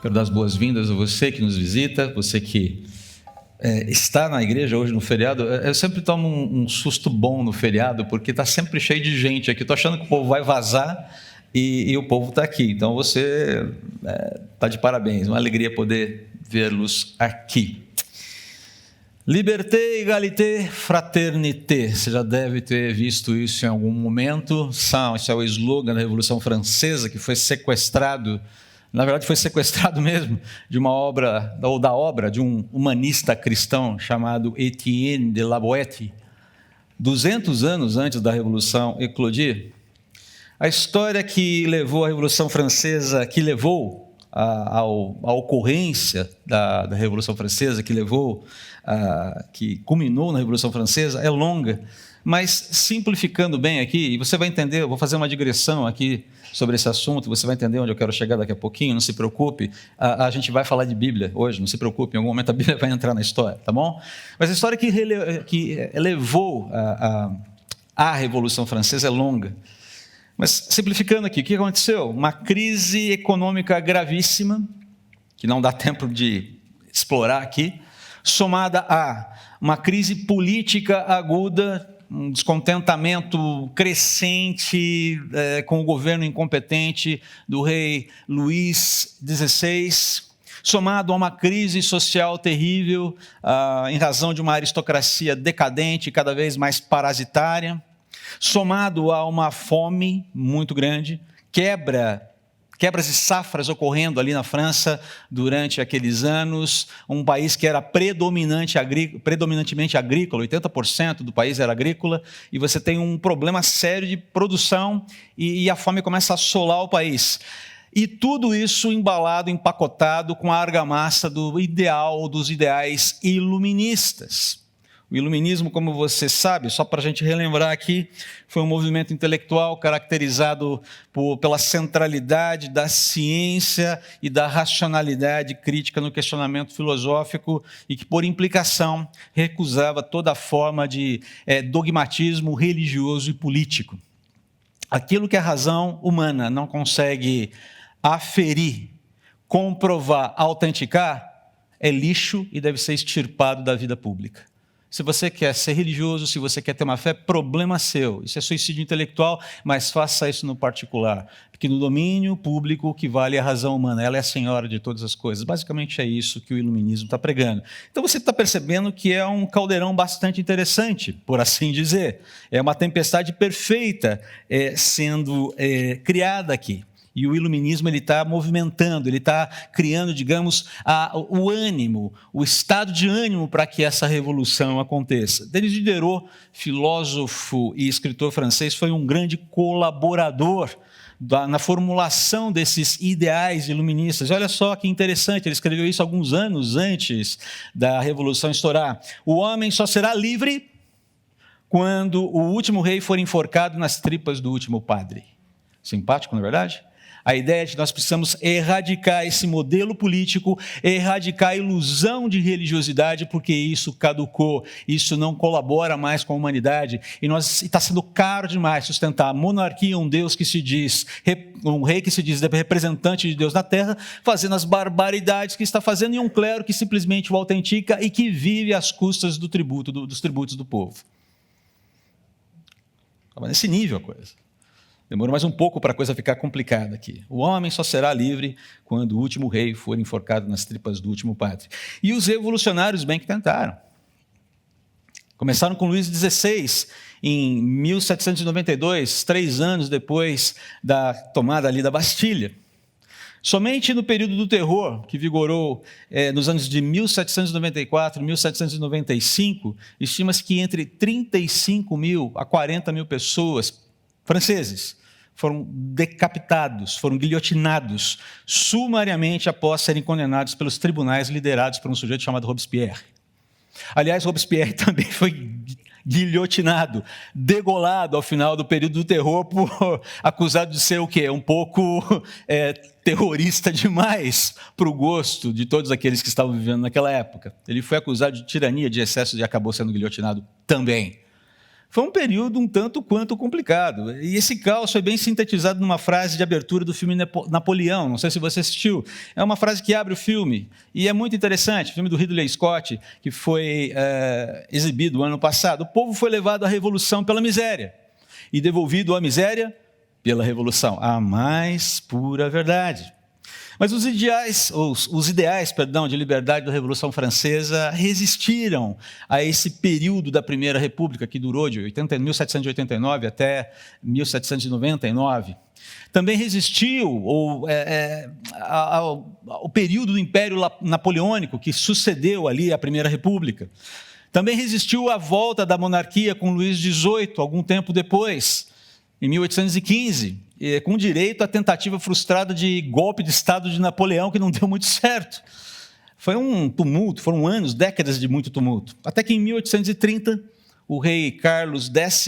Quero dar as boas-vindas a você que nos visita, você que está na igreja hoje no feriado. Eu sempre tomo um susto bom no feriado, porque está sempre cheio de gente aqui. Estou achando que o povo vai vazar e o povo está aqui. Então você está de parabéns, uma alegria poder vê-los aqui. Liberté, égalité, fraternité. Você já deve ter visto isso em algum momento. Esse é o slogan da Revolução Francesa, que foi sequestrado. Na verdade, foi sequestrado mesmo de uma obra, ou da obra de um humanista cristão chamado Étienne de La Boétie, 200 anos antes da Revolução eclodir. A história que levou a Revolução Francesa, que levou à ocorrência da Revolução Francesa, que culminou na Revolução Francesa, é longa, mas simplificando bem aqui, e você vai entender, eu vou fazer uma digressão aqui sobre esse assunto, você vai entender onde eu quero chegar daqui a pouquinho, não se preocupe, a gente vai falar de Bíblia hoje, não se preocupe, em algum momento a Bíblia vai entrar na história, tá bom? Mas a história que levou à Revolução Francesa é longa, mas simplificando aqui, o que aconteceu? Uma crise econômica gravíssima, que não dá tempo de explorar aqui, somada a uma crise política aguda, um descontentamento crescente com o governo incompetente do rei Luís XVI, somado a uma crise social terrível, em razão de uma aristocracia decadente, cada vez mais parasitária, somado a uma fome muito grande, quebras de safras ocorrendo ali na França durante aqueles anos, um país que era predominantemente agrícola, 80% do país era agrícola, e você tem um problema sério de produção e a fome começa a assolar o país. E tudo isso embalado, empacotado com a argamassa dos ideais iluministas. O iluminismo, como você sabe, só para a gente relembrar aqui, foi um movimento intelectual caracterizado pela centralidade da ciência e da racionalidade crítica no questionamento filosófico e que, por implicação, recusava toda forma de dogmatismo religioso e político. Aquilo que a razão humana não consegue aferir, comprovar, autenticar, é lixo e deve ser extirpado da vida pública. Se você quer ser religioso, se você quer ter uma fé, problema seu. Isso é suicídio intelectual, mas faça isso no particular. Porque no domínio público o que vale é a razão humana. Ela é a senhora de todas as coisas. Basicamente é isso que o iluminismo está pregando. Então você está percebendo que é um caldeirão bastante interessante, por assim dizer. É uma tempestade perfeita sendo criada aqui. E o iluminismo está movimentando, ele está criando, digamos, o ânimo, o estado de ânimo para que essa revolução aconteça. Denis Diderot, filósofo e escritor francês, foi um grande colaborador na formulação desses ideais iluministas. Olha só que interessante, ele escreveu isso alguns anos antes da Revolução estourar. O homem só será livre quando o último rei for enforcado nas tripas do último padre. Simpático, não é verdade? A ideia é de que nós precisamos erradicar esse modelo político, erradicar a ilusão de religiosidade, porque isso caducou, isso não colabora mais com a humanidade, e está sendo caro demais sustentar a monarquia, um Deus que se diz, um rei que se diz representante de Deus na terra, fazendo as barbaridades que está fazendo, e um clero que simplesmente o autentica e que vive às custas dos tributos do povo. Estava nesse nível a coisa. Demorou mais um pouco para a coisa ficar complicada aqui. O homem só será livre quando o último rei for enforcado nas tripas do último padre. E os revolucionários bem que tentaram. Começaram com Luís XVI, em 1792, 3 anos depois da tomada ali da Bastilha. Somente no período do terror, que vigorou nos anos de 1794 e 1795, estima-se que entre 35 mil a 40 mil pessoas franceses foram decapitados, foram guilhotinados sumariamente após serem condenados pelos tribunais liderados por um sujeito chamado Robespierre. Aliás, Robespierre também foi guilhotinado, degolado ao final do período do terror, acusado de ser o quê? Um pouco terrorista demais para o gosto de todos aqueles que estavam vivendo naquela época. Ele foi acusado de tirania, de excesso e acabou sendo guilhotinado também. Foi um período um tanto quanto complicado. E esse caos foi bem sintetizado numa frase de abertura do filme Napoleão. Não sei se você assistiu. É uma frase que abre o filme. E é muito interessante. O filme do Ridley Scott, que foi exibido ano passado. O povo foi levado à revolução pela miséria. E devolvido à miséria pela revolução. A mais pura verdade. Mas os ideais de liberdade da Revolução Francesa resistiram a esse período da Primeira República, que durou de 1789 até 1799. Também resistiu ao período do Império Napoleônico, que sucedeu ali à Primeira República. Também resistiu à volta da monarquia com Luís XVIII, algum tempo depois, em 1815. Com direito à tentativa frustrada de golpe de Estado de Napoleão, que não deu muito certo. Foi um tumulto, foram anos, décadas de muito tumulto. Até que em 1830, o rei Carlos X,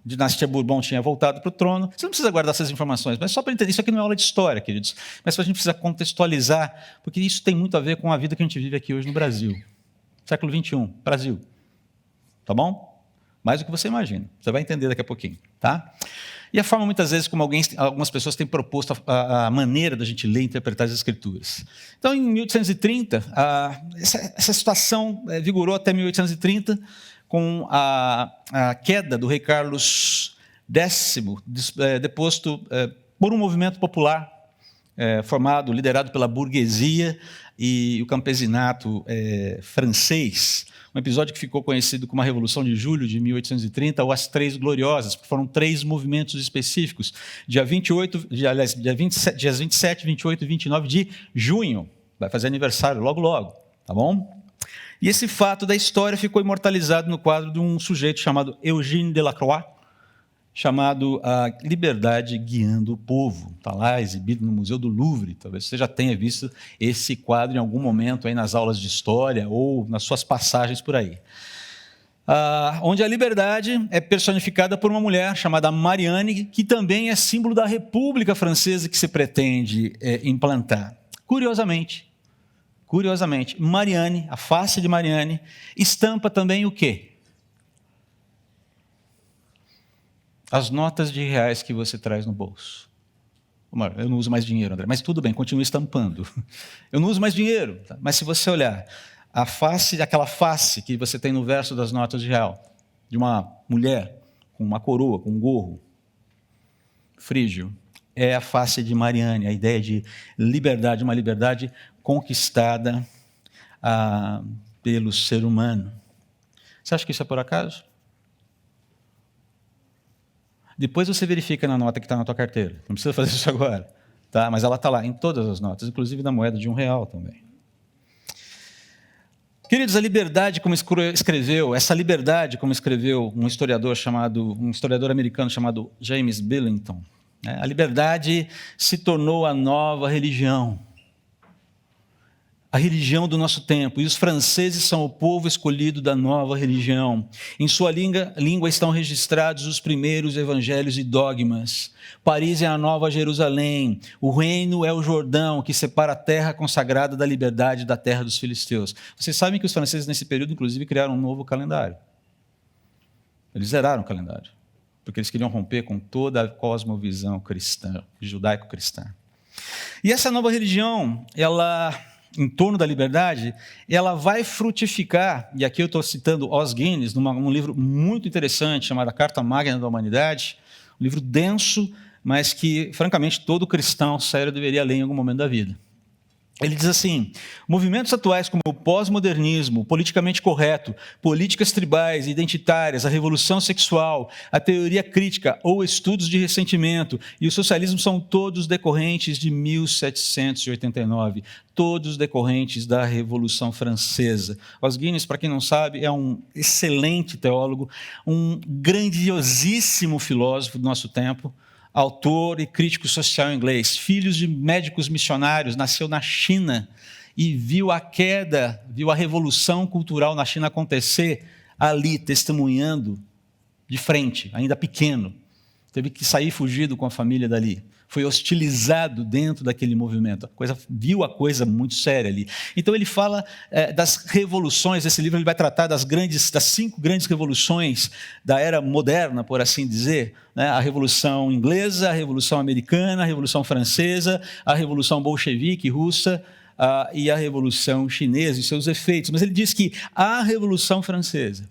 dinastia Bourbon, tinha voltado para o trono. Você não precisa guardar essas informações, mas só para entender, isso aqui não é aula de história, queridos, mas a gente precisa contextualizar, porque isso tem muito a ver com a vida que a gente vive aqui hoje no Brasil. Século XXI, Brasil. Tá bom? Mais do que você imagina. Você vai entender daqui a pouquinho, tá? E a forma, muitas vezes, como algumas pessoas têm proposto a maneira da gente ler e interpretar as Escrituras. Então, em 1830, essa situação vigorou até 1830, com a queda do rei Carlos X, deposto por um movimento popular liderado pela burguesia e o campesinato francês. Um episódio que ficou conhecido como a Revolução de Julho de 1830, ou as Três Gloriosas, porque foram 3 movimentos específicos, dias 27, 28 e 29 de junho. Vai fazer aniversário logo, logo, tá bom? E esse fato da história ficou imortalizado no quadro de um sujeito chamado Eugène Delacroix, chamado A Liberdade Guiando o Povo. Está lá exibido no Museu do Louvre. Talvez você já tenha visto esse quadro em algum momento aí nas aulas de história ou nas suas passagens por aí. Onde a liberdade é personificada por uma mulher chamada Marianne, que também é símbolo da República Francesa que se pretende implantar. Curiosamente, Marianne, a face de Marianne, estampa também o quê? As notas de reais que você traz no bolso. Eu não uso mais dinheiro, André, mas tudo bem, continue estampando. Eu não uso mais dinheiro, tá? Mas se você olhar aquela face que você tem no verso das notas de real, de uma mulher com uma coroa, com um gorro frígio, é a face de Marianne, a ideia de liberdade, uma liberdade conquistada pelo ser humano. Você acha que isso é por acaso? Depois você verifica na nota que está na tua carteira. Não precisa fazer isso agora, tá? Mas ela está lá em todas as notas, inclusive na moeda de R$1 também. Queridos, a liberdade, como escreveu um historiador americano chamado James Billington, né? A liberdade se tornou a nova religião. A religião do nosso tempo, e os franceses são o povo escolhido da nova religião. Em sua língua estão registrados os primeiros evangelhos e dogmas. Paris é a nova Jerusalém, o reino é o Jordão, que separa a terra consagrada da liberdade da terra dos filisteus. Vocês sabem que os franceses, nesse período, inclusive, criaram um novo calendário. Eles zeraram o calendário, porque eles queriam romper com toda a cosmovisão cristã, judaico-cristã. E essa nova religião, em torno da liberdade, ela vai frutificar, e aqui eu estou citando Os Guinness, num livro muito interessante, chamado A Carta Magna da Humanidade, um livro denso, mas que, francamente, todo cristão sério deveria ler em algum momento da vida. Ele diz assim: movimentos atuais como o pós-modernismo, o politicamente correto, políticas tribais e identitárias, a revolução sexual, a teoria crítica ou estudos de ressentimento e o socialismo são todos decorrentes de 1789, todos decorrentes da Revolução Francesa. Os Guinness, para quem não sabe, é um excelente teólogo, um grandiosíssimo filósofo do nosso tempo, autor e crítico social inglês, filho de médicos missionários, nasceu na China e viu a revolução cultural na China acontecer ali, testemunhando de frente, ainda pequeno. teve que sair fugido com a família dali. Foi hostilizado dentro daquele movimento. Viu a coisa muito séria ali. Então ele fala das revoluções. Esse livro ele vai tratar das 5 grandes revoluções da era moderna, por assim dizer. Né? A Revolução Inglesa, a Revolução Americana, a Revolução Francesa, a Revolução Bolchevique russa e a Revolução Chinesa e seus efeitos. Mas ele diz que a Revolução Francesa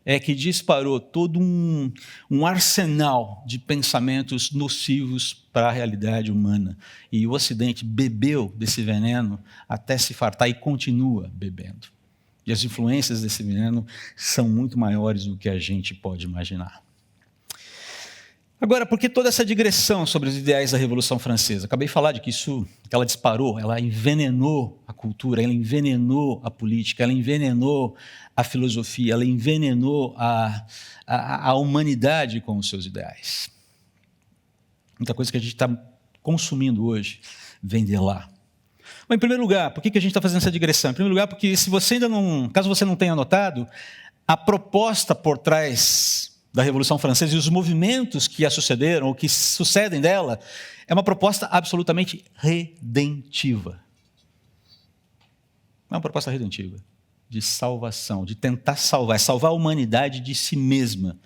é que disparou todo um arsenal de pensamentos nocivos para a realidade humana. E o Ocidente bebeu desse veneno até se fartar e continua bebendo. E as influências desse veneno são muito maiores do que a gente pode imaginar. Agora, por que toda essa digressão sobre os ideais da Revolução Francesa? Acabei de falar de que ela disparou, ela envenenou a cultura, ela envenenou a política, ela envenenou a filosofia, ela envenenou a humanidade com os seus ideais. Muita coisa que a gente está consumindo hoje vem de lá. Mas, em primeiro lugar, por que a gente está fazendo essa digressão? Em primeiro lugar, porque caso você não tenha notado, a proposta por trás da Revolução Francesa e os movimentos que a sucederam, ou que sucedem dela, é uma proposta absolutamente redentiva. É uma proposta redentiva, de salvação, de tentar salvar a humanidade de si mesma.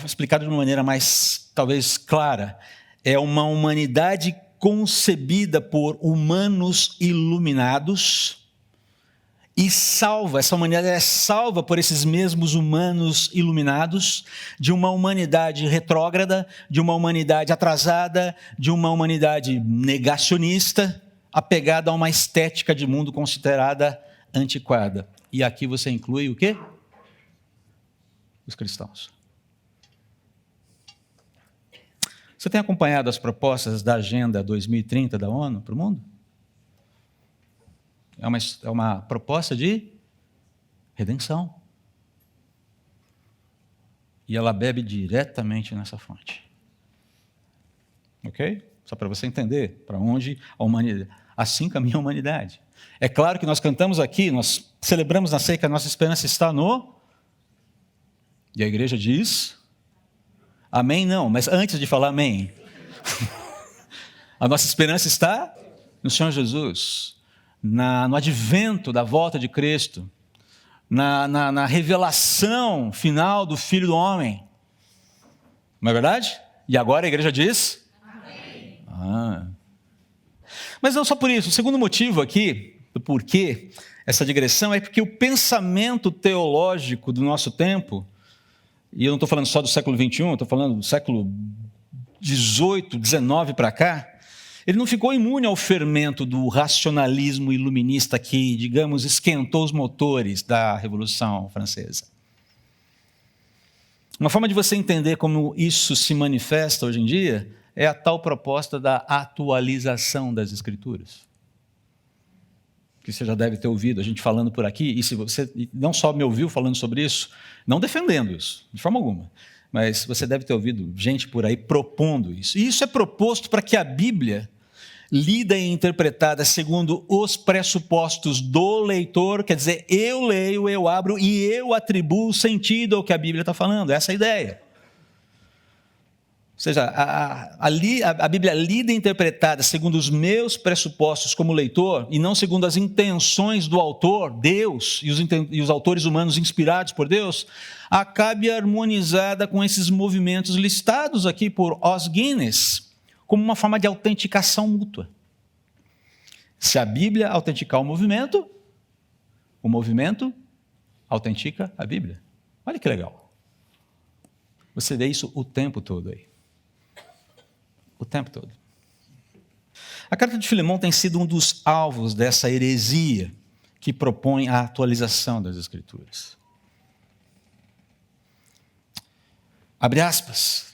Explicado de uma maneira mais, talvez, clara, é uma humanidade concebida por humanos iluminados e essa humanidade é salva por esses mesmos humanos iluminados, de uma humanidade retrógrada, de uma humanidade atrasada, de uma humanidade negacionista, apegada a uma estética de mundo considerada antiquada. E aqui você inclui o quê? Os cristãos. Você tem acompanhado as propostas da Agenda 2030 da ONU para o mundo? É uma proposta de redenção. E ela bebe diretamente nessa fonte. Ok? Só para você entender para onde a humanidade... Assim caminha a humanidade. É claro que nós cantamos aqui, nós celebramos na ceia que a nossa esperança está no... E a igreja diz... Amém não, mas antes de falar amém... a nossa esperança está no Senhor Jesus... no advento da volta de Cristo, na revelação final do Filho do Homem. Não é verdade? E agora a igreja diz? Amém. Mas não só por isso. O segundo motivo aqui, do porquê essa digressão, é porque o pensamento teológico do nosso tempo, e eu não estou falando só do século XXI, eu estou falando do século XVIII, XIX para cá, ele não ficou imune ao fermento do racionalismo iluminista que, digamos, esquentou os motores da Revolução Francesa. Uma forma de você entender como isso se manifesta hoje em dia é a tal proposta da atualização das Escrituras. Que você já deve ter ouvido a gente falando por aqui, e se você não só me ouviu falando sobre isso, não defendendo isso, de forma alguma, mas você deve ter ouvido gente por aí propondo isso. E isso é proposto para que a Bíblia lida e interpretada segundo os pressupostos do leitor, quer dizer, eu leio, eu abro e eu atribuo sentido ao que a Bíblia está falando, essa é a ideia. Ou seja, a Bíblia lida e interpretada segundo os meus pressupostos como leitor e não segundo as intenções do autor, Deus, e os autores humanos inspirados por Deus, acabe harmonizada com esses movimentos listados aqui por Os Guinness, como uma forma de autenticação mútua. Se a Bíblia autenticar o movimento autentica a Bíblia. Olha que legal. Você vê isso o tempo todo aí. O tempo todo. A carta de Filemão tem sido um dos alvos dessa heresia que propõe a atualização das Escrituras. Abre aspas.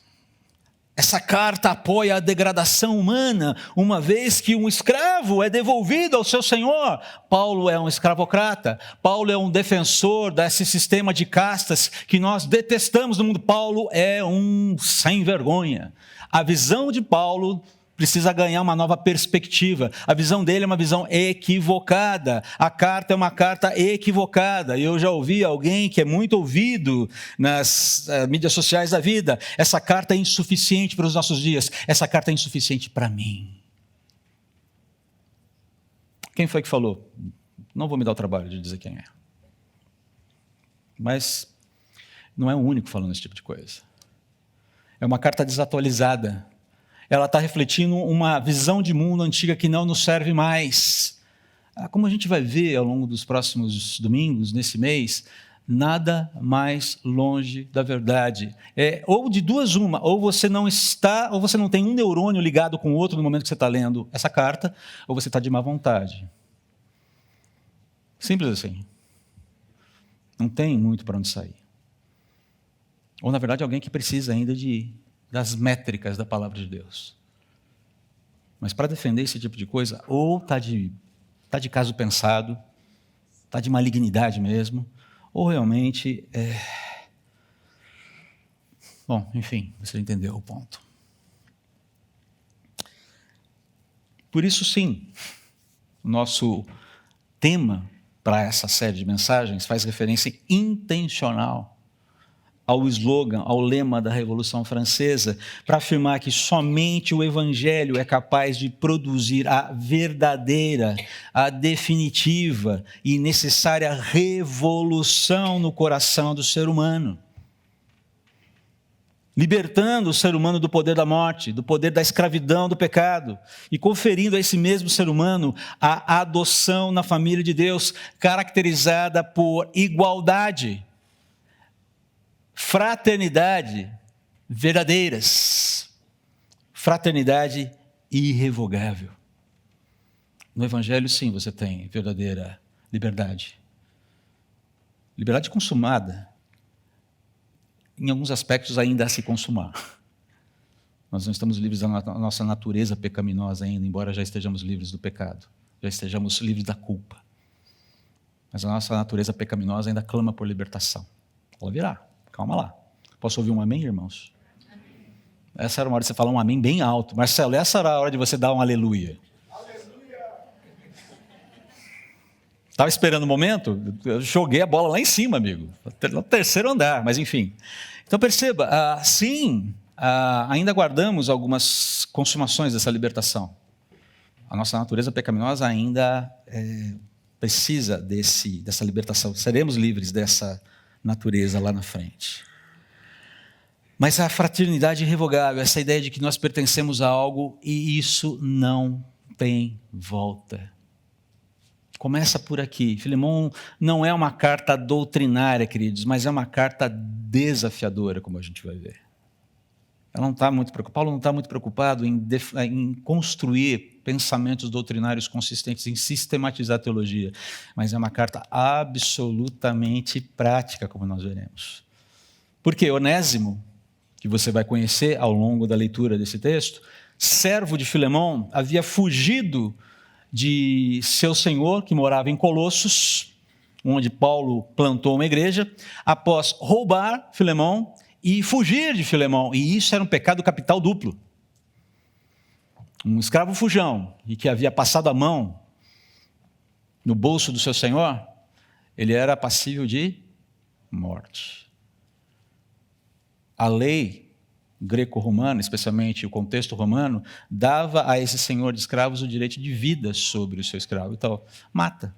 Essa carta apoia a degradação humana, uma vez que um escravo é devolvido ao seu senhor. Paulo é um escravocrata. Paulo é um defensor desse sistema de castas que nós detestamos no mundo. Paulo é um sem vergonha. A visão de Paulo precisa ganhar uma nova perspectiva. A visão dele é uma visão equivocada. A carta é uma carta equivocada. Eu já ouvi alguém que é muito ouvido nas mídias sociais da vida. Essa carta é insuficiente para os nossos dias. Essa carta é insuficiente para mim. Quem foi que falou? Não vou me dar o trabalho de dizer quem é. Mas não é o único falando esse tipo de coisa. É uma carta desatualizada. Ela está refletindo uma visão de mundo antiga que não nos serve mais. Como a gente vai ver ao longo dos próximos domingos, nesse mês, nada mais longe da verdade. Ou de duas uma, ou você não está, ou você não tem um neurônio ligado com o outro no momento que você está lendo essa carta, ou você está de má vontade. Simples assim. Não tem muito para onde sair. Ou, na verdade, alguém que precisa ainda das métricas da palavra de Deus. Mas para defender esse tipo de coisa, ou está de caso pensado, está de malignidade mesmo, ou realmente Bom, enfim, você entendeu o ponto. Por isso, sim, o nosso tema para essa série de mensagens faz referência intencional ao slogan, ao lema da Revolução Francesa, para afirmar que somente o Evangelho é capaz de produzir a verdadeira, a definitiva e necessária revolução no coração do ser humano. Libertando o ser humano do poder da morte, do poder da escravidão, do pecado, e conferindo a esse mesmo ser humano a adoção na família de Deus, caracterizada por igualdade, fraternidade verdadeiras, fraternidade irrevogável. No Evangelho, sim, você tem verdadeira liberdade. Liberdade consumada. Em alguns aspectos ainda a se consumar. Nós não estamos livres da nossa natureza pecaminosa ainda, embora já estejamos livres do pecado, já estejamos livres da culpa. Mas a nossa natureza pecaminosa ainda clama por libertação. Ela virá. Calma lá. Posso ouvir um amém, irmãos? Amém. Essa era uma hora de você falar um amém bem alto. Marcelo, essa era a hora de você dar um aleluia. Aleluia! Estava esperando o momento? Eu joguei a bola lá em cima, amigo. No terceiro andar, mas enfim. Então perceba, sim, ainda guardamos algumas consumações dessa libertação. A nossa natureza pecaminosa ainda precisa dessa libertação. Seremos livres dessa natureza lá na frente. Mas a fraternidade irrevogável, essa ideia de que nós pertencemos a algo e isso não tem volta. Começa por aqui. Filemão não é uma carta doutrinária, queridos, mas é uma carta desafiadora, como a gente vai ver. Paulo não está muito preocupado em construir pensamentos doutrinários consistentes, em sistematizar a teologia, mas é uma carta absolutamente prática, como nós veremos. Porque Onésimo, que você vai conhecer ao longo da leitura desse texto, servo de Filemão, havia fugido de seu senhor, que morava em Colossos, onde Paulo plantou uma igreja, após roubar Filemão e fugir de Filemão. E isso era um pecado capital duplo. Um escravo fujão, e que havia passado a mão no bolso do seu senhor, ele era passível de morte. A lei greco-romana, especialmente o contexto romano, dava a esse senhor de escravos o direito de vida sobre o seu escravo. Então, mata.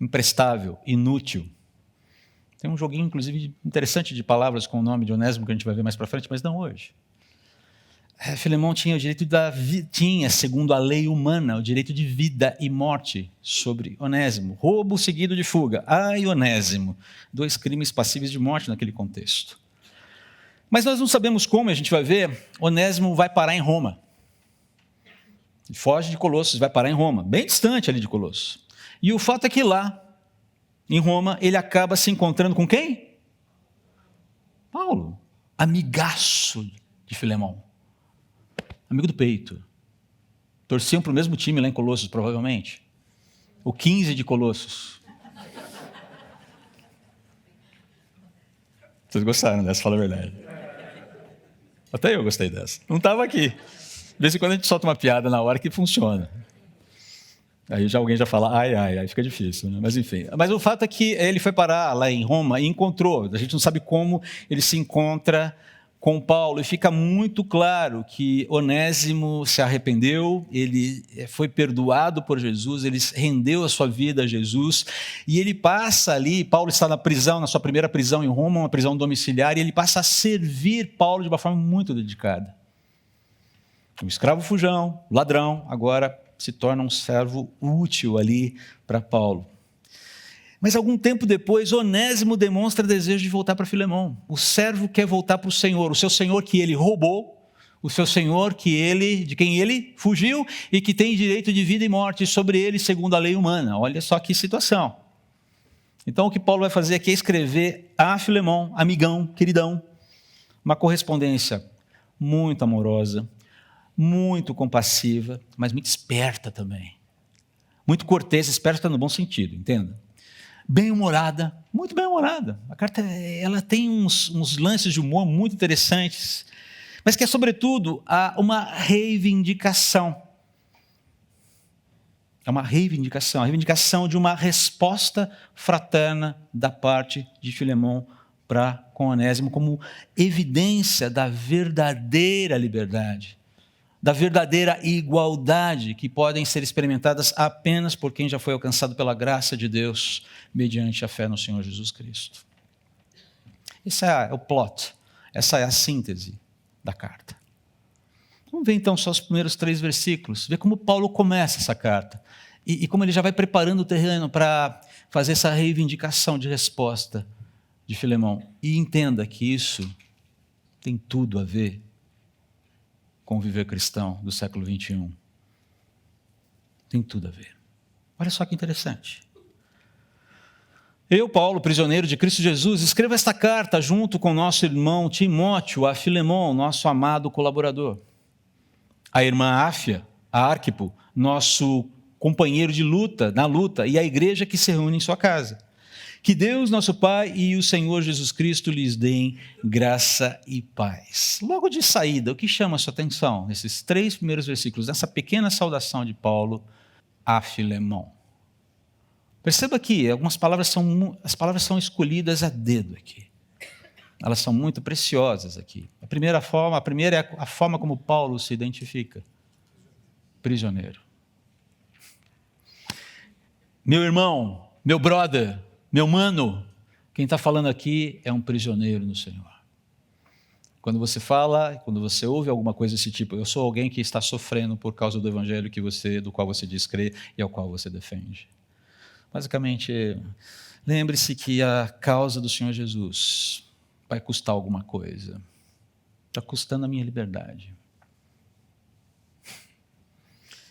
Imprestável, inútil. Tem um joguinho, inclusive, interessante de palavras com o nome de Onésimo, que a gente vai ver mais para frente, mas não hoje. Filemão tinha o direito tinha, segundo a lei humana, o direito de vida e morte sobre Onésimo. Roubo seguido de fuga. Ai, Onésimo. 2 crimes passíveis de morte naquele contexto. Mas nós não sabemos como, a gente vai ver, Onésimo vai parar em Roma. Ele foge de Colossos, vai parar em Roma, bem distante ali de Colossos. E o fato é que lá, em Roma, ele acaba se encontrando com quem? Paulo, amigaço de Filemão. Amigo do peito. Torciam para o mesmo time lá em Colossos, provavelmente. O 15 de Colossos. Vocês gostaram dessa, fala a verdade. Até eu gostei dessa. Não estava aqui. De vez em quando a gente solta uma piada na hora que funciona. Aí alguém já fala, aí fica difícil, né? Mas enfim. Mas o fato é que ele foi parar lá em Roma e encontrou. A gente não sabe como ele se encontra com Paulo. E fica muito claro que Onésimo se arrependeu, ele foi perdoado por Jesus, ele rendeu a sua vida a Jesus. E ele passa ali, Paulo está na prisão, na sua primeira prisão em Roma, uma prisão domiciliar, e ele passa a servir Paulo de uma forma muito dedicada. Um escravo fujão, ladrão, agora se torna um servo útil ali para Paulo. Mas algum tempo depois, Onésimo demonstra desejo de voltar para Filemão. O servo quer voltar para o Senhor, o seu Senhor que ele roubou, o seu Senhor de quem ele fugiu e que tem direito de vida e morte sobre ele segundo a lei humana. Olha só que situação. Então o que Paulo vai fazer aqui é escrever a Filemão, amigão, queridão, uma correspondência muito amorosa, muito compassiva, mas muito esperta também. Muito cortês, esperta no bom sentido, entenda? Bem-humorada, muito bem-humorada. A carta ela tem uns lances de humor muito interessantes, mas que é, sobretudo, uma reivindicação. É uma reivindicação, a reivindicação de uma resposta fraterna da parte de Filemão para com Onésimo, como evidência da verdadeira liberdade, da verdadeira igualdade que podem ser experimentadas apenas por quem já foi alcançado pela graça de Deus, mediante a fé no Senhor Jesus Cristo. Esse é o plot, essa é a síntese da carta. Vamos ver então só os primeiros 3 versículos, ver como Paulo começa essa carta e como ele já vai preparando o terreno para fazer essa reivindicação de resposta de Filemão. E entenda que isso tem tudo a ver com o viver cristão do século XXI. Tem tudo a ver. Olha só que interessante. Eu, Paulo, prisioneiro de Cristo Jesus, escrevo esta carta junto com nosso irmão Timóteo a Filemão, nosso amado colaborador. A irmã Áfia, a Arquipo, nosso companheiro de luta, na luta, e a igreja que se reúne em sua casa. Que Deus, nosso Pai, e o Senhor Jesus Cristo lhes deem graça e paz. Logo de saída, o que chama a sua atenção nesses 3 primeiros versículos, nessa pequena saudação de Paulo a Filemão? Perceba que as palavras são escolhidas a dedo aqui. Elas são muito preciosas aqui. A primeira é a forma como Paulo se identifica. Prisioneiro. Meu irmão, meu brother, meu mano, quem está falando aqui é um prisioneiro no Senhor. Quando você fala, quando você ouve alguma coisa desse tipo, eu sou alguém que está sofrendo por causa do evangelho do qual você diz crer e ao qual você defende. Basicamente, lembre-se que a causa do Senhor Jesus vai custar alguma coisa. Está custando a minha liberdade.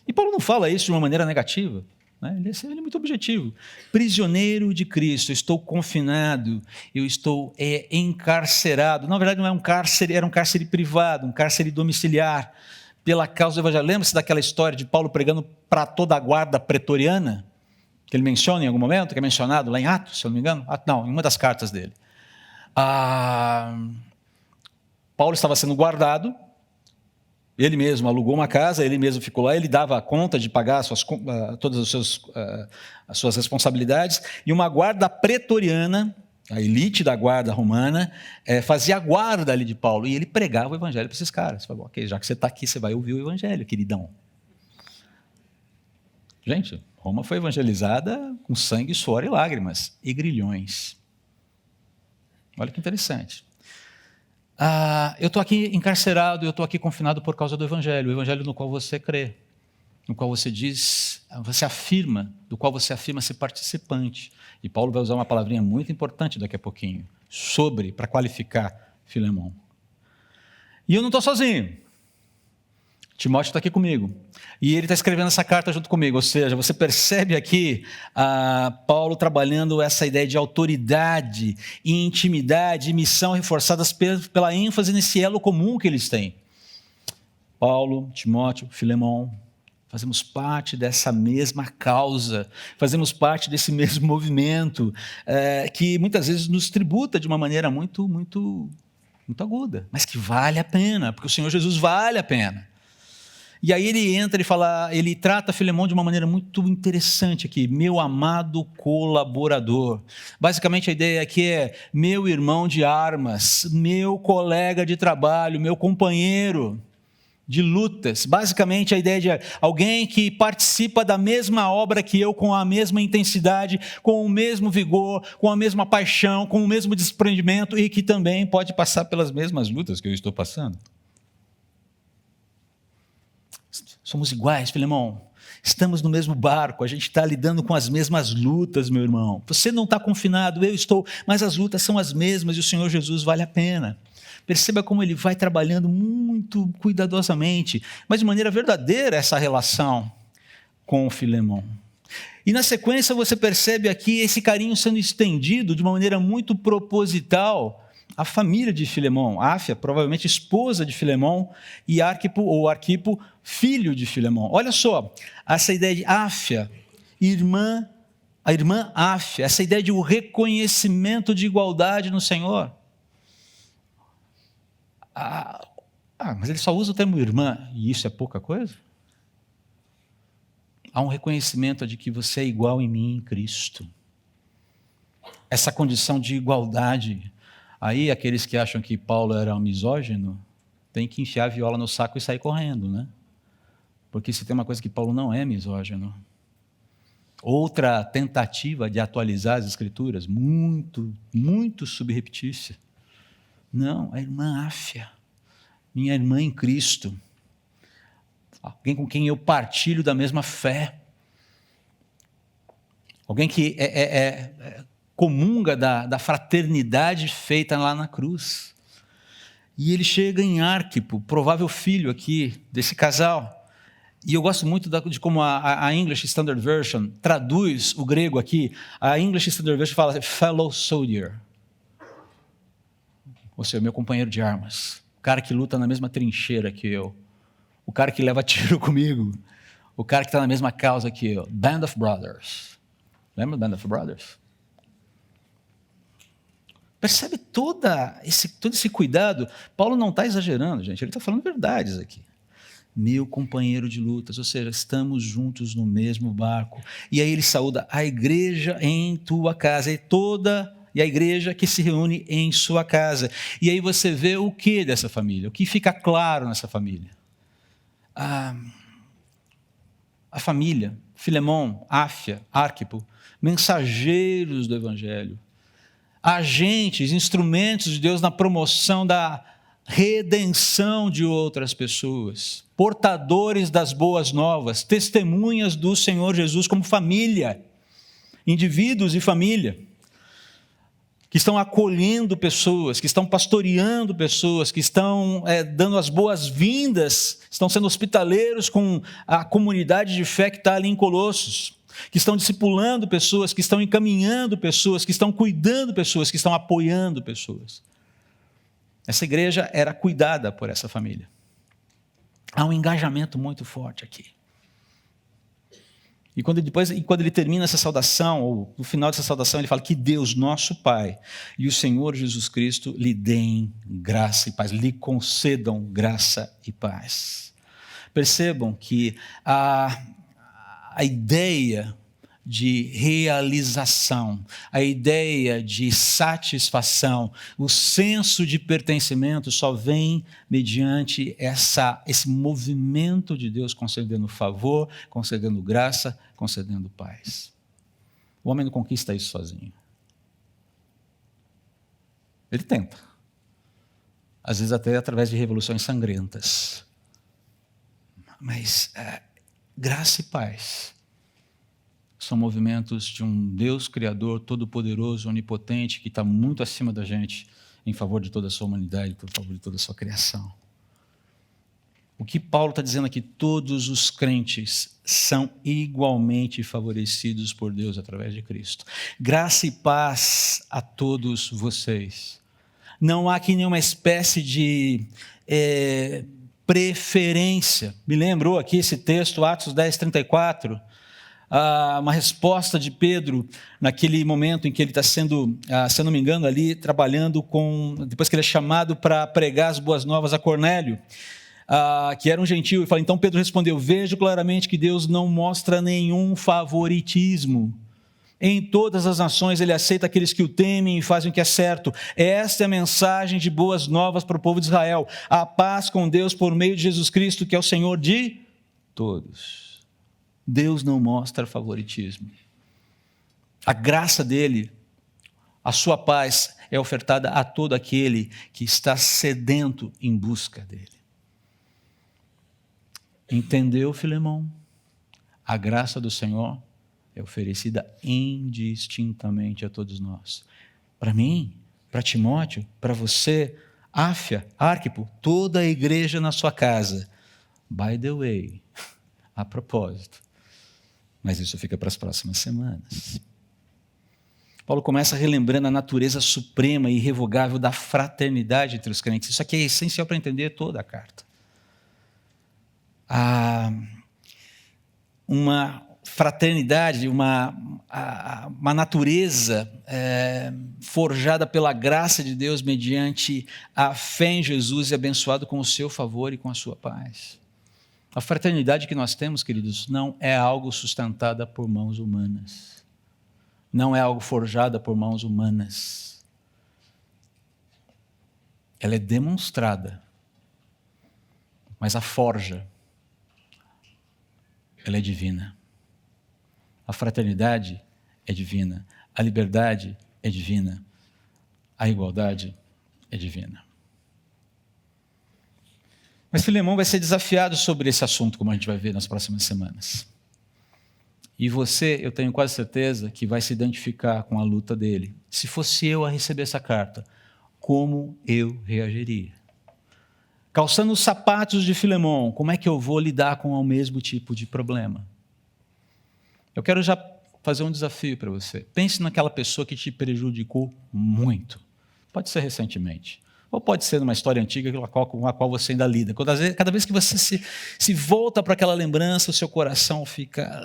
E Paulo não fala isso de uma maneira negativa. Ele é muito objetivo. Prisioneiro de Cristo, estou confinado, eu estou encarcerado. Na verdade, não é um cárcere, era um cárcere privado, um cárcere domiciliar, pela causa do evangelho. Lembra-se daquela história de Paulo pregando para toda a guarda pretoriana, que ele menciona em algum momento, que é mencionado lá em Atos, se eu não me engano? Não, em uma das cartas dele. Paulo estava sendo guardado, ele mesmo alugou uma casa, ele mesmo ficou lá, ele dava conta de pagar todas as suas responsabilidades, e uma guarda pretoriana, a elite da guarda romana, fazia a guarda ali de Paulo, e ele pregava o evangelho para esses caras. Falou, ok, já que você está aqui, você vai ouvir o evangelho, queridão. Gente, Roma foi evangelizada com sangue, suor e lágrimas, e grilhões. Olha que interessante. Eu estou aqui encarcerado, eu estou aqui confinado por causa do evangelho, o evangelho no qual você crê, no qual você diz, você afirma, do qual você afirma ser participante. E Paulo vai usar uma palavrinha muito importante daqui a pouquinho, para qualificar Filemão. E eu não estou sozinho. Timóteo está aqui comigo. E ele está escrevendo essa carta junto comigo. Ou seja, você percebe aqui Paulo trabalhando essa ideia de autoridade, e intimidade e missão reforçadas pela ênfase nesse elo comum que eles têm. Paulo, Timóteo, Filemão, fazemos parte dessa mesma causa, fazemos parte desse mesmo movimento, que muitas vezes nos tributa de uma maneira muito, muito muito aguda, mas que vale a pena, porque o Senhor Jesus vale a pena. E aí ele entra e fala, ele trata Filemão de uma maneira muito interessante aqui, meu amado colaborador. Basicamente a ideia aqui é meu irmão de armas, meu colega de trabalho, meu companheiro de lutas. Basicamente a ideia de alguém que participa da mesma obra que eu, com a mesma intensidade, com o mesmo vigor, com a mesma paixão, com o mesmo desprendimento e que também pode passar pelas mesmas lutas que eu estou passando. Somos iguais, Filemão. Estamos no mesmo barco, a gente está lidando com as mesmas lutas, meu irmão. Você não está confinado, eu estou, mas as lutas são as mesmas e o Senhor Jesus vale a pena. Perceba como ele vai trabalhando muito cuidadosamente, mas de maneira verdadeira essa relação com o Filemão. E na sequência você percebe aqui esse carinho sendo estendido de uma maneira muito proposital à família de Filemão, Áfia, provavelmente esposa de Filemão, e Arquipo, filho de Filemão. Olha só, essa ideia de Áfia, a irmã Áfia, essa ideia de um reconhecimento de igualdade no Senhor. Mas ele só usa o termo irmã, e isso é pouca coisa? Há um reconhecimento de que você é igual em mim, em Cristo. Essa condição de igualdade. Aí, aqueles que acham que Paulo era um misógino, tem que enfiar a viola no saco e sair correndo, né? Porque se tem uma coisa que Paulo não é misógino. Outra tentativa de atualizar as Escrituras, muito, muito subreptícia. Não, a irmã Áfia, minha irmã em Cristo, alguém com quem eu partilho da mesma fé, alguém que comunga da fraternidade feita lá na cruz. E ele chega em Arquipo, provável filho aqui desse casal. E eu gosto muito de como a English Standard Version traduz o grego aqui. A English Standard Version fala fellow soldier. Ou seja, meu companheiro de armas. O cara que luta na mesma trincheira que eu. O cara que leva tiro comigo. O cara que está na mesma causa que eu. Band of Brothers. Lembra do Band of Brothers? Percebe todo esse cuidado? Paulo não está exagerando, gente. Ele está falando verdades aqui. Meu companheiro de lutas, ou seja, estamos juntos no mesmo barco. E aí ele saúda a igreja em tua casa, e a igreja que se reúne em sua casa. E aí você vê o que dessa família? O que fica claro nessa família? A família, Filemão, Áfia, Arquipo, mensageiros do Evangelho, agentes, instrumentos de Deus na promoção da redenção de outras pessoas, portadores das boas novas, testemunhas do Senhor Jesus como família, indivíduos e família, que estão acolhendo pessoas, que estão pastoreando pessoas, que estão dando as boas-vindas, estão sendo hospitaleiros com a comunidade de fé que está ali em Colossos, que estão discipulando pessoas, que estão encaminhando pessoas, que estão cuidando pessoas, que estão apoiando pessoas. Essa igreja era cuidada por essa família. Há um engajamento muito forte aqui. E quando ele termina essa saudação, ou no final dessa saudação, ele fala que Deus, nosso Pai, e o Senhor Jesus Cristo lhe deem graça e paz, lhe concedam graça e paz. Percebam que a ideia de realização, a ideia de satisfação, o senso de pertencimento só vem mediante esse movimento de Deus concedendo favor, concedendo graça, concedendo paz. O homem não conquista isso sozinho. Ele tenta. Às vezes até através de revoluções sangrentas. Mas graça e paz são movimentos de um Deus Criador, todo-poderoso, onipotente, que está muito acima da gente, em favor de toda a sua humanidade, em favor de toda a sua criação. O que Paulo está dizendo aqui, todos os crentes são igualmente favorecidos por Deus através de Cristo. Graça e paz a todos vocês. Não há aqui nenhuma espécie de preferência. Me lembrou aqui esse texto, Atos 10, 34, uma resposta de Pedro naquele momento em que ele está sendo, se eu não me engano, ali trabalhando depois que ele é chamado para pregar as boas novas a Cornélio, que era um gentio, e fala, então Pedro respondeu, vejo claramente que Deus não mostra nenhum favoritismo. Em todas as nações ele aceita aqueles que o temem e fazem o que é certo. Esta é a mensagem de boas novas para o povo de Israel. A paz com Deus por meio de Jesus Cristo, que é o Senhor de todos. Deus não mostra favoritismo. A graça dele, a sua paz é ofertada a todo aquele que está sedento em busca dele. Entendeu, Filemão? A graça do Senhor é oferecida indistintamente a todos nós. Para mim, para Timóteo, para você, Áfia, Arquipo, toda a igreja na sua casa. By the way, a propósito, mas isso fica para as próximas semanas. Paulo começa relembrando a natureza suprema e irrevogável da fraternidade entre os crentes. Isso aqui é essencial para entender toda a carta. Uma fraternidade, uma natureza forjada pela graça de Deus mediante a fé em Jesus e abençoado com o seu favor e com a sua paz. A fraternidade que nós temos, queridos, não é algo sustentada por mãos humanas. Não é algo forjada por mãos humanas. Ela é demonstrada, mas a forja, ela é divina. A fraternidade é divina, a liberdade é divina, a igualdade é divina. Mas Filemão vai ser desafiado sobre esse assunto, como a gente vai ver nas próximas semanas. E você, eu tenho quase certeza, que vai se identificar com a luta dele. Se fosse eu a receber essa carta, como eu reagiria? Calçando os sapatos de Filemão, como é que eu vou lidar com o mesmo tipo de problema? Eu quero já fazer um desafio para você. Pense naquela pessoa que te prejudicou muito. Pode ser recentemente, ou pode ser numa história antiga com a qual você ainda lida. Cada vez que você se volta para aquela lembrança, o seu coração fica...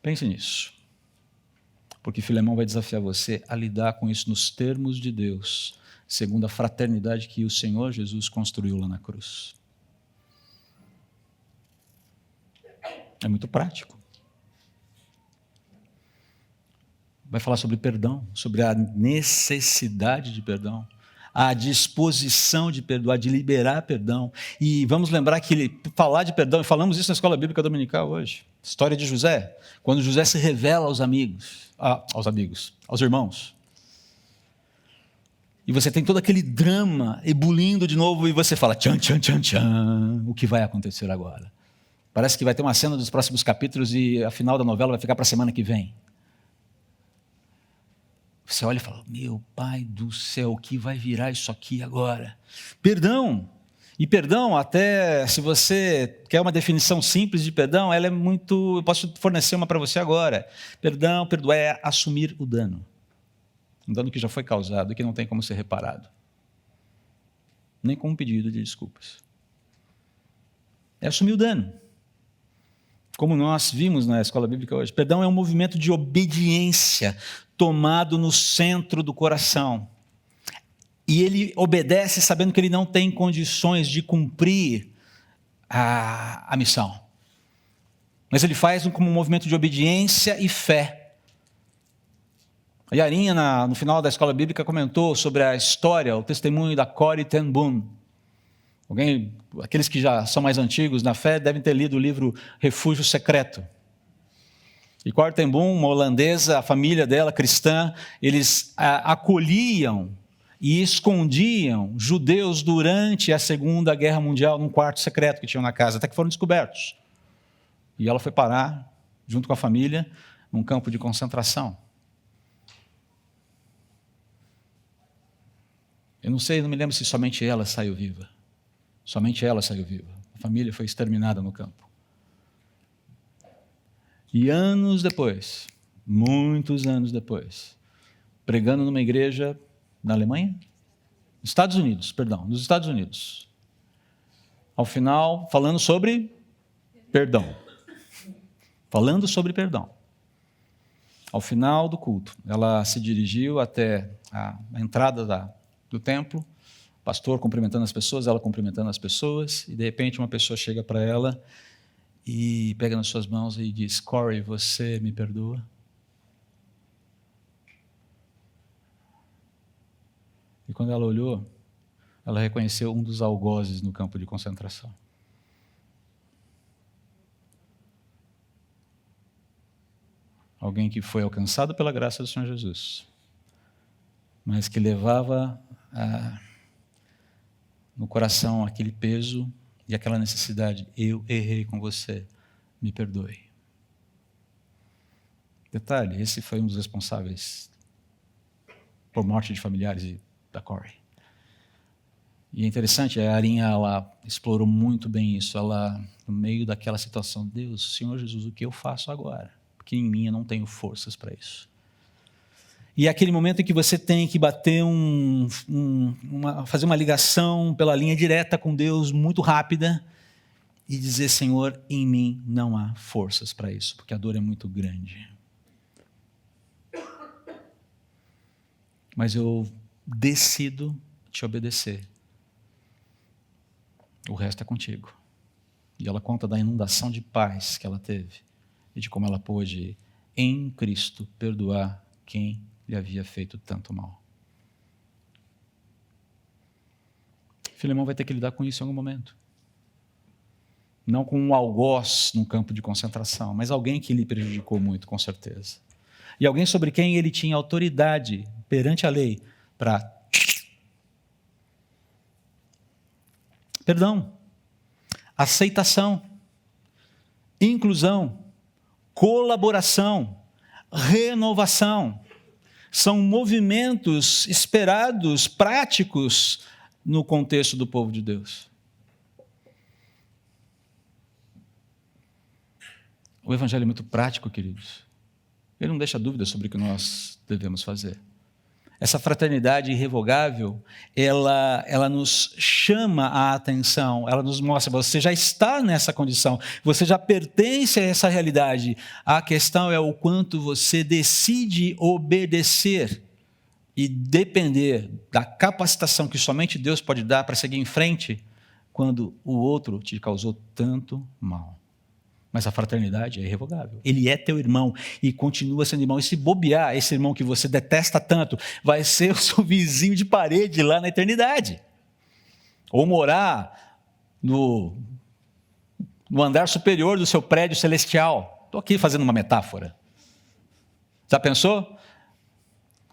Pense nisso. Porque Filemão vai desafiar você a lidar com isso nos termos de Deus, segundo a fraternidade que o Senhor Jesus construiu lá na cruz. É muito prático. Vai falar sobre perdão, sobre a necessidade de perdão, a disposição de perdoar, de liberar perdão. E vamos lembrar que falar de perdão, e falamos isso na Escola Bíblica Dominical hoje, história de José, quando José se revela aos irmãos. E você tem todo aquele drama ebulindo de novo e você fala, tchan, tchan, tchan, tchan, o que vai acontecer agora? Parece que vai ter uma cena dos próximos capítulos e a final da novela vai ficar para a semana que vem. Você olha e fala, meu pai do céu, o que vai virar isso aqui agora? Perdão. E perdão, até se você quer uma definição simples de perdão, ela é muito... Eu posso fornecer uma para você agora. Perdão, perdoar é assumir o dano. Um dano que já foi causado e que não tem como ser reparado. Nem com um pedido de desculpas. É assumir o dano. Como nós vimos na Escola Bíblica hoje, perdão é um movimento de obediência tomado no centro do coração. E ele obedece sabendo que ele não tem condições de cumprir a missão. Mas ele faz como um movimento de obediência e fé. A Yarinha, no final da Escola Bíblica, comentou sobre a história, o testemunho da Corrie ten Boom. Aqueles que já são mais antigos na fé devem ter lido o livro Refúgio Secreto. E Corrie ten Boom, uma holandesa, a família dela, cristã, eles acolhiam e escondiam judeus durante a Segunda Guerra Mundial num quarto secreto que tinham na casa, até que foram descobertos. E ela foi parar, junto com a família, num campo de concentração. Eu não me lembro se somente ela saiu viva. Somente ela saiu viva. A família foi exterminada no campo. E anos depois, muitos anos depois, pregando numa igreja na Alemanha? Nos Estados Unidos. Ao final, falando sobre perdão. Falando sobre perdão. Ao final do culto, ela se dirigiu até a entrada do templo, o pastor cumprimentando as pessoas, ela cumprimentando as pessoas, e de repente uma pessoa chega para ela e pega nas suas mãos e diz: Corey, você me perdoa? E quando ela olhou, ela reconheceu um dos algozes no campo de concentração. Alguém que foi alcançado pela graça do Senhor Jesus, mas que levava no coração aquele peso e aquela necessidade. Eu errei com você, me perdoe. Detalhe, esse foi um dos responsáveis por morte de familiares da Corey. E é interessante, a Arinha, ela explorou muito bem isso. Ela, no meio daquela situação, Deus, Senhor Jesus, o que eu faço agora? Porque em mim eu não tenho forças para isso. E é aquele momento em que você tem que bater fazer uma ligação pela linha direta com Deus, muito rápida, e dizer: Senhor, em mim não há forças para isso, porque a dor é muito grande. Mas eu decido te obedecer. O resto é contigo. E ela conta da inundação de paz que ela teve e de como ela pôde, em Cristo, perdoar quem lhe havia feito tanto mal. Filemão vai ter que lidar com isso em algum momento. Não com um algoz num campo de concentração, mas alguém que lhe prejudicou muito, com certeza. E alguém sobre quem ele tinha autoridade perante a lei para... Perdão, aceitação, inclusão, colaboração, renovação. São movimentos esperados, práticos, no contexto do povo de Deus. O Evangelho é muito prático, queridos. Ele não deixa dúvidas sobre o que nós devemos fazer. Essa fraternidade irrevogável, ela nos chama a atenção, ela nos mostra, você já está nessa condição, você já pertence a essa realidade. A questão é o quanto você decide obedecer e depender da capacitação que somente Deus pode dar para seguir em frente quando o outro te causou tanto mal. Mas a fraternidade é irrevogável. Ele é teu irmão e continua sendo irmão. E se bobear, esse irmão que você detesta tanto vai ser o seu vizinho de parede lá na eternidade. Ou morar no andar superior do seu prédio celestial. Estou aqui fazendo uma metáfora. Já pensou?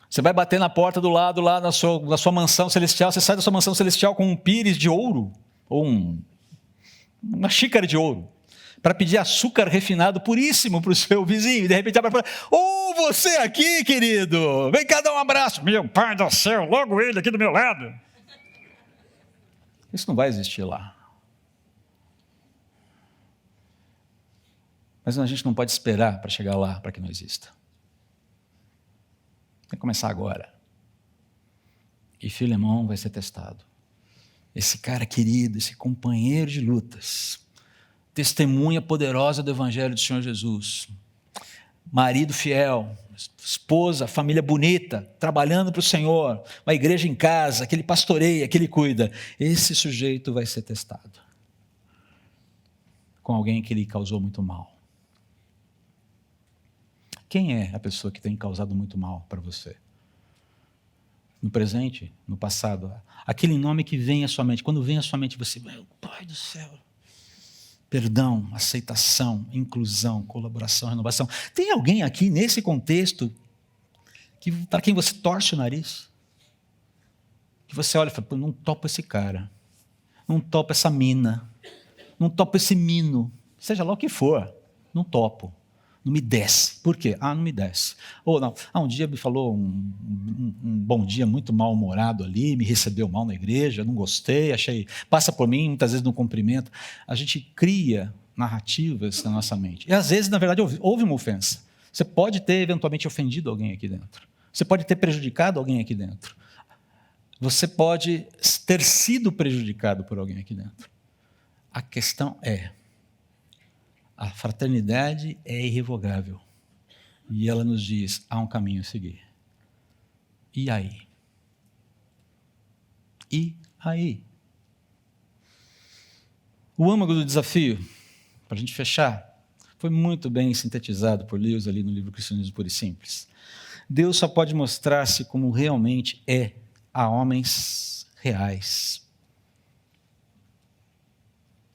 Você vai bater na porta do lado lá da sua mansão celestial. Você sai da sua mansão celestial com um pires de ouro. Ou uma xícara de ouro, para pedir açúcar refinado puríssimo para o seu vizinho, e de repente abre para falar: você aqui, querido, vem cá dar um abraço. Meu pai do céu, logo ele aqui do meu lado. Isso não vai existir lá. Mas a gente não pode esperar para chegar lá para que não exista. Tem que começar agora. E Filemão vai ser testado. Esse cara querido, esse companheiro de lutas, testemunha poderosa do Evangelho do Senhor Jesus, marido fiel, esposa, família bonita, trabalhando para o Senhor, uma igreja em casa, que ele pastoreia, que ele cuida. Esse sujeito vai ser testado com alguém que lhe causou muito mal. Quem é a pessoa que tem causado muito mal para você? No presente, no passado, aquele nome que vem à sua mente. Quando vem à sua mente, você, meu Pai do céu. Perdão, aceitação, inclusão, colaboração, renovação. Tem alguém aqui nesse contexto para quem você torce o nariz? Que você olha e fala: não topo esse cara, não topo essa mina, não topo esse mino, seja lá o que for, não topo. Não me desce. Por quê? Não me desce. Ou não. Um dia me falou um bom dia muito mal-humorado ali, me recebeu mal na igreja, não gostei, achei, passa por mim, muitas vezes não cumprimento. A gente cria narrativas na nossa mente. E às vezes, na verdade, houve uma ofensa. Você pode ter eventualmente ofendido alguém aqui dentro. Você pode ter prejudicado alguém aqui dentro. Você pode ter sido prejudicado por alguém aqui dentro. A questão é: A fraternidade é irrevogável. E ela nos diz, há um caminho a seguir. E aí? E aí? O âmago do desafio, para a gente fechar, foi muito bem sintetizado por Lewis ali no livro Cristianismo Puro e Simples. Deus só pode mostrar-se como realmente é a homens reais.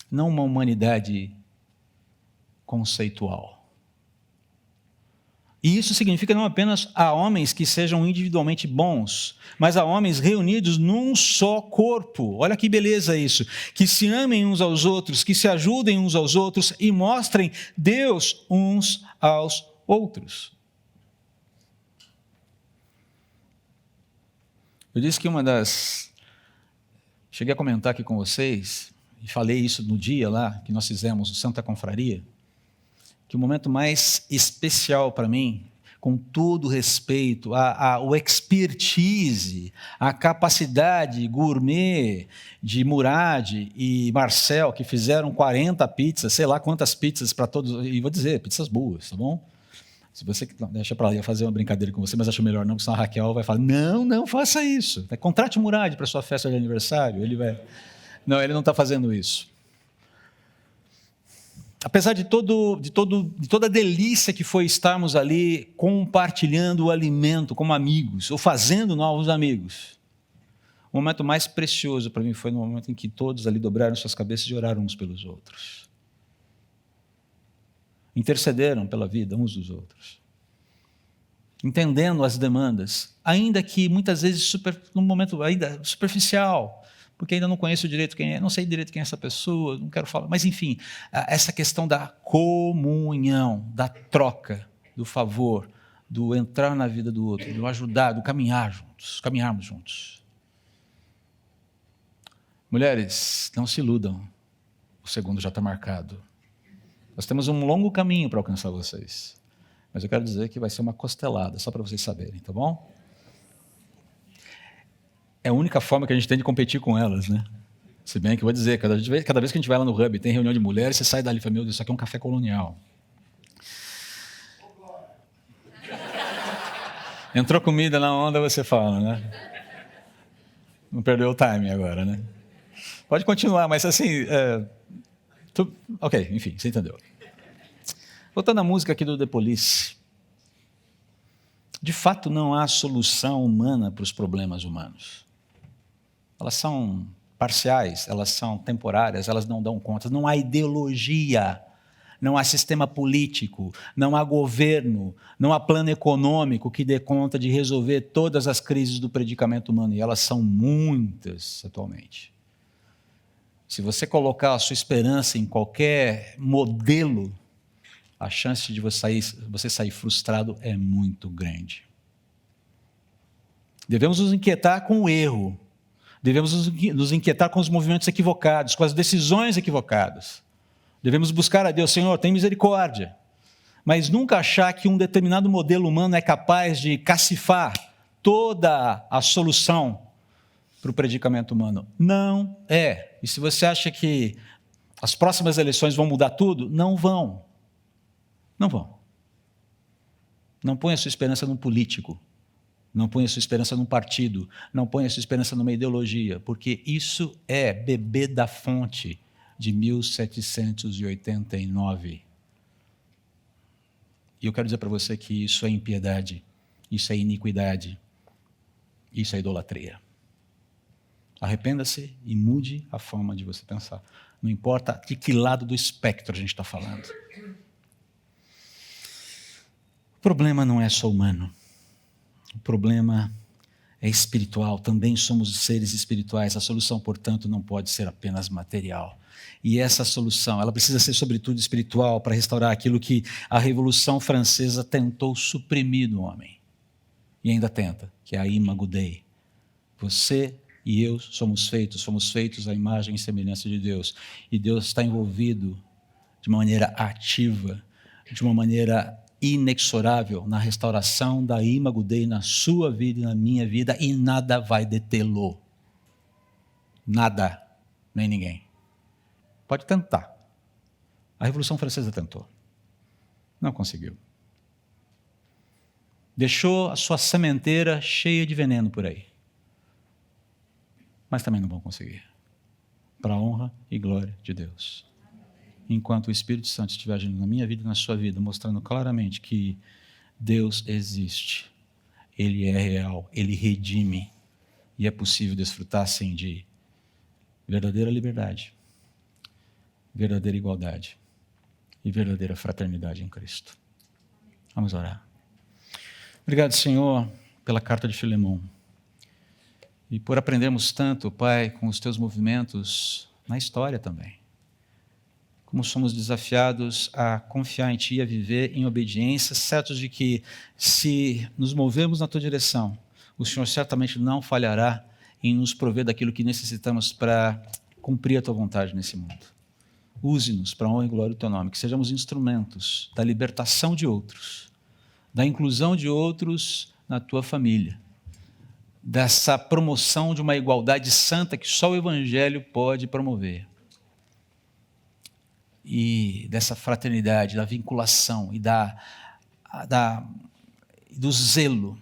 Não uma humanidade conceitual. E isso significa não apenas a homens que sejam individualmente bons, mas a homens reunidos num só corpo. Olha que beleza isso. Que se amem uns aos outros, que se ajudem uns aos outros e mostrem Deus uns aos outros. Eu disse que cheguei a comentar aqui com vocês, e falei isso no dia lá que nós fizemos o Santa Confraria, que o momento mais especial para mim, com todo o respeito, o expertise, a capacidade gourmet de Murad e Marcel, que fizeram 40 pizzas, sei lá quantas pizzas para todos, e vou dizer, pizzas boas, tá bom? Se você deixa para lá, ia fazer uma brincadeira com você, mas acho melhor não, porque senão a Raquel vai falar, não faça isso. Contrate o Murad para sua festa de aniversário, ele vai... Não, ele não está fazendo isso. Apesar de toda a delícia que foi estarmos ali compartilhando o alimento como amigos, ou fazendo novos amigos, o momento mais precioso para mim foi no momento em que todos ali dobraram suas cabeças e oraram uns pelos outros. Intercederam pela vida uns dos outros. Entendendo as demandas, ainda que muitas vezes num momento ainda superficial, porque ainda não conheço direito quem é, não sei direito quem é essa pessoa, não quero falar, mas enfim, essa questão da comunhão, da troca, do favor, do entrar na vida do outro, do ajudar, do caminharmos juntos. Mulheres, não se iludam, o segundo já está marcado. Nós temos um longo caminho para alcançar vocês, mas eu quero dizer que vai ser uma costelada, só para vocês saberem, tá bom? É a única forma que a gente tem de competir com elas, né? Se bem que eu vou dizer, cada vez que a gente vai lá no Hub, tem reunião de mulheres, você sai dali e fala, meu Deus, isso aqui é um café colonial. Entrou comida na onda, você fala, né? Não perdeu o time agora, né? Pode continuar, mas assim... Ok, enfim, você entendeu. Voltando à música aqui do The Police. De fato, não há solução humana para os problemas humanos. Elas são parciais, elas são temporárias, elas não dão conta. Não há ideologia, não há sistema político, não há governo, não há plano econômico que dê conta de resolver todas as crises do predicamento humano, e elas são muitas atualmente. Se você colocar a sua esperança em qualquer modelo, a chance de você sair frustrado é muito grande. Devemos nos inquietar com o erro. Devemos nos inquietar com os movimentos equivocados, com as decisões equivocadas. Devemos buscar a Deus, Senhor, tem misericórdia. Mas nunca achar que um determinado modelo humano é capaz de cacifar toda a solução para o predicamento humano. Não é. E se você acha que as próximas eleições vão mudar tudo, não vão. Não vão. Não ponha sua esperança num político. Não ponha sua esperança num partido. Não ponha sua esperança numa ideologia, porque isso é beber da fonte de 1789. E eu quero dizer para você que isso é impiedade, isso é iniquidade, isso é idolatria. Arrependa-se e mude a forma de você pensar. Não importa de que lado do espectro a gente está falando. O problema não é só humano. O problema é espiritual. Também somos seres espirituais. A solução, portanto, não pode ser apenas material. E essa solução, ela precisa ser, sobretudo, espiritual para restaurar aquilo que a Revolução Francesa tentou suprimir no homem. E ainda tenta, que é a imago Dei. Você e eu fomos feitos à imagem e semelhança de Deus. E Deus está envolvido de uma maneira ativa, de uma maneira inexorável na restauração da imago Dei na sua vida e na minha vida, e nada vai detê-lo. Nada, nem ninguém. Pode tentar. A Revolução Francesa tentou. Não conseguiu. Deixou a sua sementeira cheia de veneno por aí. Mas também não vão conseguir. Para a honra e glória de Deus. Enquanto o Espírito Santo estiver agindo na minha vida e na sua vida, mostrando claramente que Deus existe, Ele é real, Ele redime, e é possível desfrutar, sim, de verdadeira liberdade, verdadeira igualdade e verdadeira fraternidade em Cristo. Vamos orar. Obrigado, Senhor, pela carta de Filemão. E por aprendermos tanto, Pai, com os teus movimentos na história também. Como somos desafiados a confiar em Ti e a viver em obediência, certos de que, se nos movemos na Tua direção, o Senhor certamente não falhará em nos prover daquilo que necessitamos para cumprir a Tua vontade nesse mundo. Use-nos para a honra e glória do Teu nome, que sejamos instrumentos da libertação de outros, da inclusão de outros na Tua família, dessa promoção de uma igualdade santa que só o Evangelho pode promover. E dessa fraternidade, da vinculação e do zelo,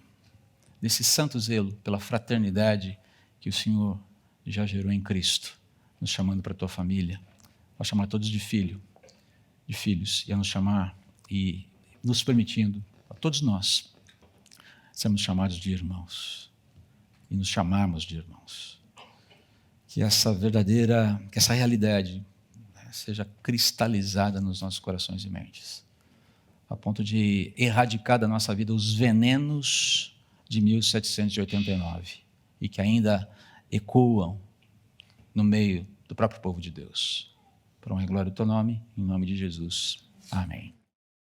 desse santo zelo pela fraternidade que o Senhor já gerou em Cristo, nos chamando para a tua família, a chamar todos de filhos, e a nos chamar e nos permitindo, a todos nós, sermos chamados de irmãos e nos chamarmos de irmãos. Que essa realidade seja cristalizada nos nossos corações e mentes, a ponto de erradicar da nossa vida os venenos de 1789 e que ainda ecoam no meio do próprio povo de Deus. Para a honra e glória do teu nome, em nome de Jesus. Amém.